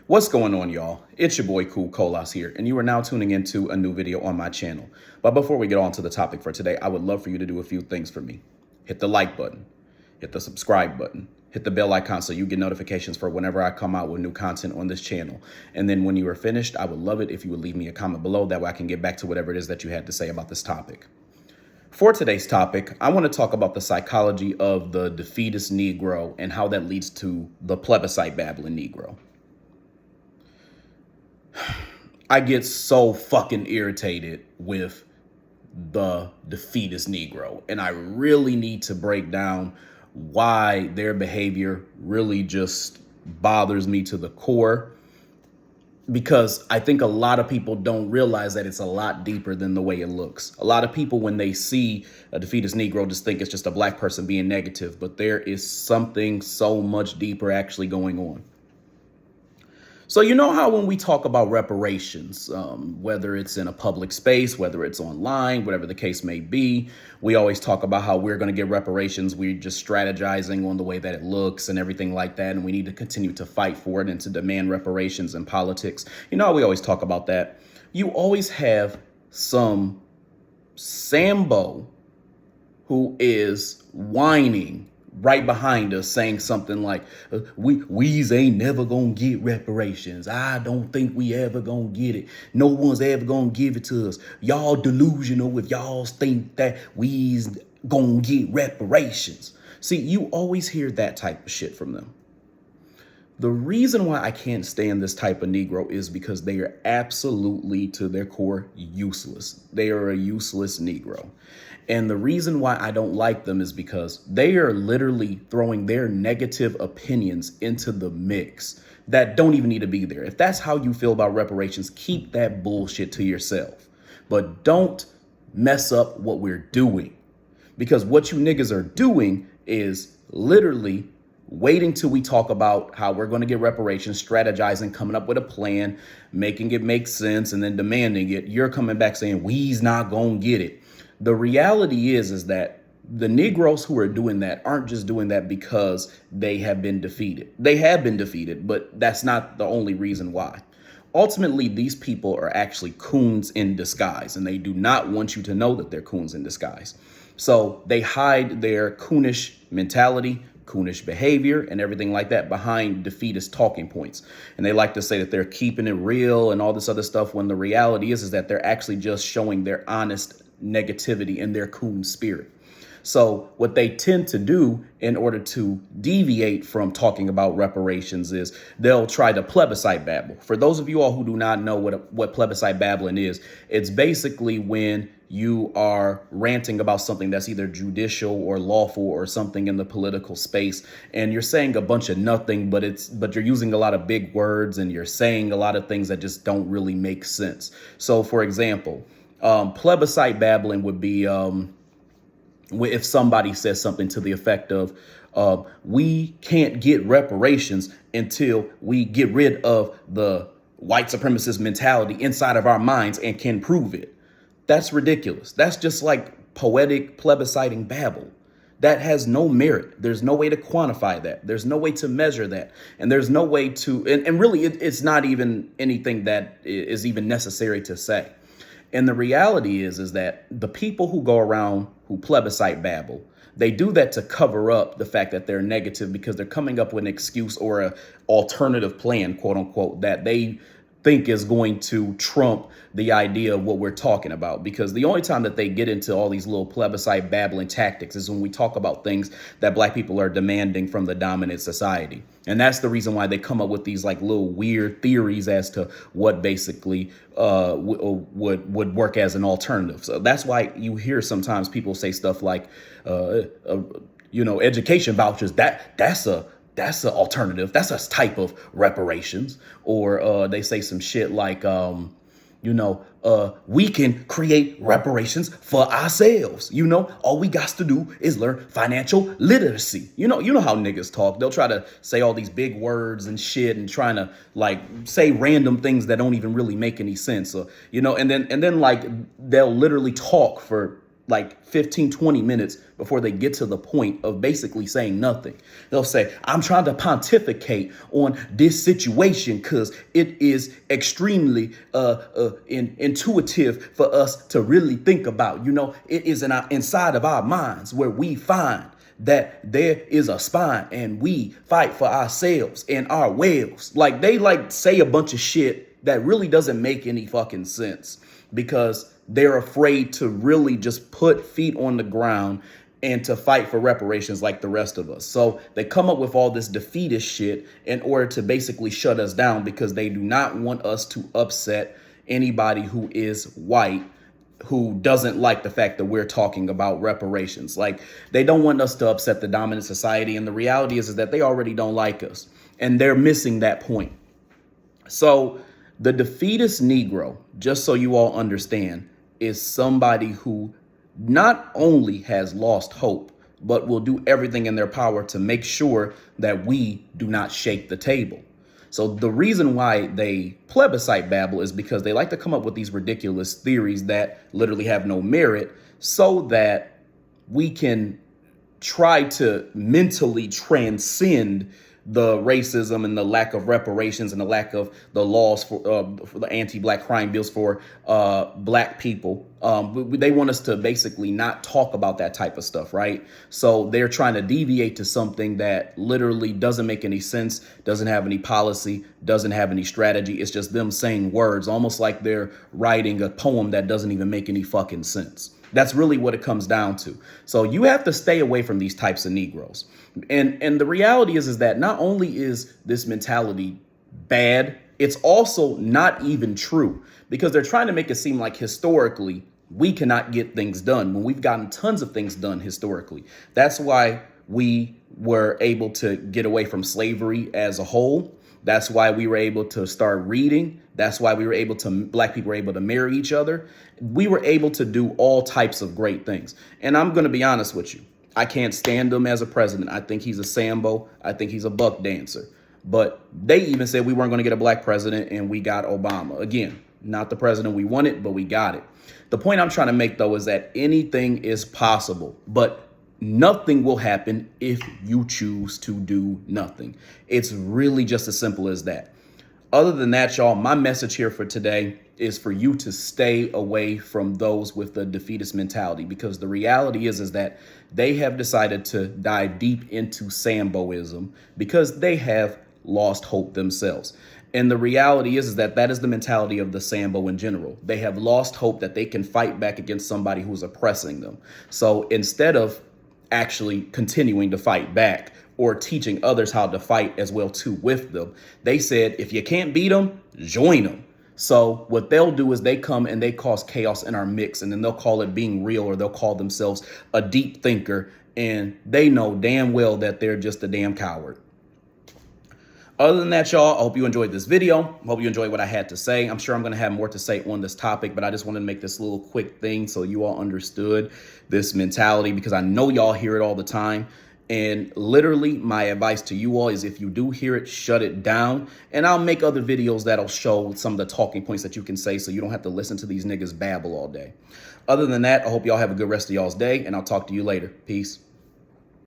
What's going on, y'all? It's your boy Cool Colas here, and you are now tuning into a new video on my channel. But before we get on to the topic for today, I would love for you to do a few things for me. Hit the like button, hit the subscribe button, hit the bell icon so you get notifications for whenever I come out with new content on this channel. And then when you are finished, I would love it if you would leave me a comment below. That way I can get back to whatever it is that you had to say about this topic. For today's topic, I want to talk about the psychology of the defeatist Negro and how that leads to the plebiscite babbling Negro. I get so fucking irritated with the defeatist Negro, and I really need to break down why their behavior really just bothers me to the core, because I think a lot of people don't realize that it's a lot deeper than the way it looks. A lot of people, when they see a defeatist Negro, just think it's just a black person being negative, but there is something so much deeper actually going on. So you know how when we talk about reparations, whether it's in a public space, whether it's online, whatever the case may be, we always talk about how we're going to get reparations. We're just strategizing on the way that it looks and everything like that. And we need to continue to fight for it and to demand reparations in politics. You know how we always talk about that. You always have some Sambo who is whining right behind us, saying something like, we's ain't never gonna get reparations. I don't think we ever gonna get it. No one's ever gonna give it to us. Y'all delusional if y'all think that we's gonna get reparations. See, you always hear that type of shit from them. The reason why I can't stand this type of Negro is because they are absolutely, to their core, useless. They are a useless Negro. And the reason why I don't like them is because they are literally throwing their negative opinions into the mix that don't even need to be there. If that's how you feel about reparations, keep that bullshit to yourself. But don't mess up what we're doing. Because what you niggas are doing is literally waiting till we talk about how we're going to get reparations, strategizing, coming up with a plan, making it make sense, and then demanding it. You're coming back saying, we's not going to get it. The reality is that the Negroes who are doing that aren't just doing that because they have been defeated. They have been defeated, but that's not the only reason why. Ultimately, these people are actually coons in disguise, and they do not want you to know that they're coons in disguise. So they hide their coonish mentality, coonish behavior, and everything like that behind defeatist talking points. And they like to say that they're keeping it real and all this other stuff, when the reality is that they're actually just showing their honest negativity and their coon spirit. So what they tend to do in order to deviate from talking about reparations is they'll try to plebiscite babble. For those of you all who do not know what plebiscite babbling is, it's basically when you are ranting about something that's either judicial or lawful or something in the political space, and you're saying a bunch of nothing, but you're using a lot of big words and you're saying a lot of things that just don't really make sense. So for example, plebiscite babbling would be if somebody says something to the effect of, we can't get reparations until we get rid of the white supremacist mentality inside of our minds and can prove it. That's ridiculous. That's just like poetic plebisciting babble. That has no merit. There's no way to quantify that. There's no way to measure that. And there's no way to, and really it's not even anything that is even necessary to say. And the reality is that the people who go around who plebiscite babble, they do that to cover up the fact that they're negative, because they're coming up with an excuse or a alternative plan, quote unquote, that they think is going to trump the idea of what we're talking about. Because the only time that they get into all these little plebiscite babbling tactics is when we talk about things that black people are demanding from the dominant society. And that's the reason why they come up with these like little weird theories as to what basically would work as an alternative. So that's why you hear sometimes people say stuff like, education vouchers, that's an alternative. That's a type of reparations. Or they say some shit like, we can create reparations for ourselves. All we got to do is learn financial literacy. You know how niggas talk. They'll try to say all these big words and shit and trying to like say random things that don't even really make any sense. And then like they'll literally talk for like 15, 20 minutes before they get to the point of basically saying nothing. They'll say, I'm trying to pontificate on this situation because it is extremely intuitive for us to really think about. You know, it is inside of our minds where we find that there is a spine and we fight for ourselves and our whales. Like they like say a bunch of shit that really doesn't make any fucking sense because they're afraid to really just put feet on the ground and to fight for reparations like the rest of us. So they come up with all this defeatist shit in order to basically shut us down because they do not want us to upset anybody who is white, who doesn't like the fact that we're talking about reparations. Like they don't want us to upset the dominant society. And the reality is that they already don't like us and they're missing that point. So the defeatist Negro, just so you all understand, is somebody who not only has lost hope, but will do everything in their power to make sure that we do not shake the table. So the reason why they plebiscite babble is because they like to come up with these ridiculous theories that literally have no merit so that we can try to mentally transcend the racism and the lack of reparations and the lack of the laws for the anti-black crime bills for black people. They want us to basically not talk about that type of stuff, right? So they're trying to deviate to something that literally doesn't make any sense, doesn't have any policy, doesn't have any strategy. It's just them saying words, almost like they're writing a poem that doesn't even make any fucking sense. That's really what it comes down to. So you have to stay away from these types of Negroes. And the reality is that not only is this mentality bad, it's also not even true because they're trying to make it seem like historically we cannot get things done when we've gotten tons of things done historically. That's why we were able to get away from slavery as a whole. That's why we were able to start reading. That's why we were able to, black people were able to marry each other. We were able to do all types of great things. And I'm going to be honest with you. I can't stand him as a president. I think he's a Sambo. I think he's a buck dancer. But they even said we weren't going to get a black president and we got Obama. Again, not the president we wanted, but we got it. The point I'm trying to make, though, is that anything is possible, but nothing will happen if you choose to do nothing. It's really just as simple as that. Other than that, y'all, my message here for today is for you to stay away from those with the defeatist mentality, because the reality is that they have decided to dive deep into Samboism because they have lost hope themselves. And the reality is that that is the mentality of the Sambo in general. They have lost hope that they can fight back against somebody who's oppressing them. So instead of actually continuing to fight back or teaching others how to fight as well too with them, they said, if you can't beat them, join them. So what they'll do is they come and they cause chaos in our mix, and then they'll call it being real, or they'll call themselves a deep thinker. And they know damn well that they're just a damn coward. Other than that, y'all, I hope you enjoyed this video. I hope you enjoyed what I had to say. I'm sure I'm going to have more to say on this topic, but I just wanted to make this little quick thing so you all understood this mentality, because I know y'all hear it all the time. And literally, my advice to you all is, if you do hear it, shut it down. And I'll make other videos that'll show some of the talking points that you can say so you don't have to listen to these niggas babble all day. Other than that, I hope y'all have a good rest of y'all's day, and I'll talk to you later. Peace.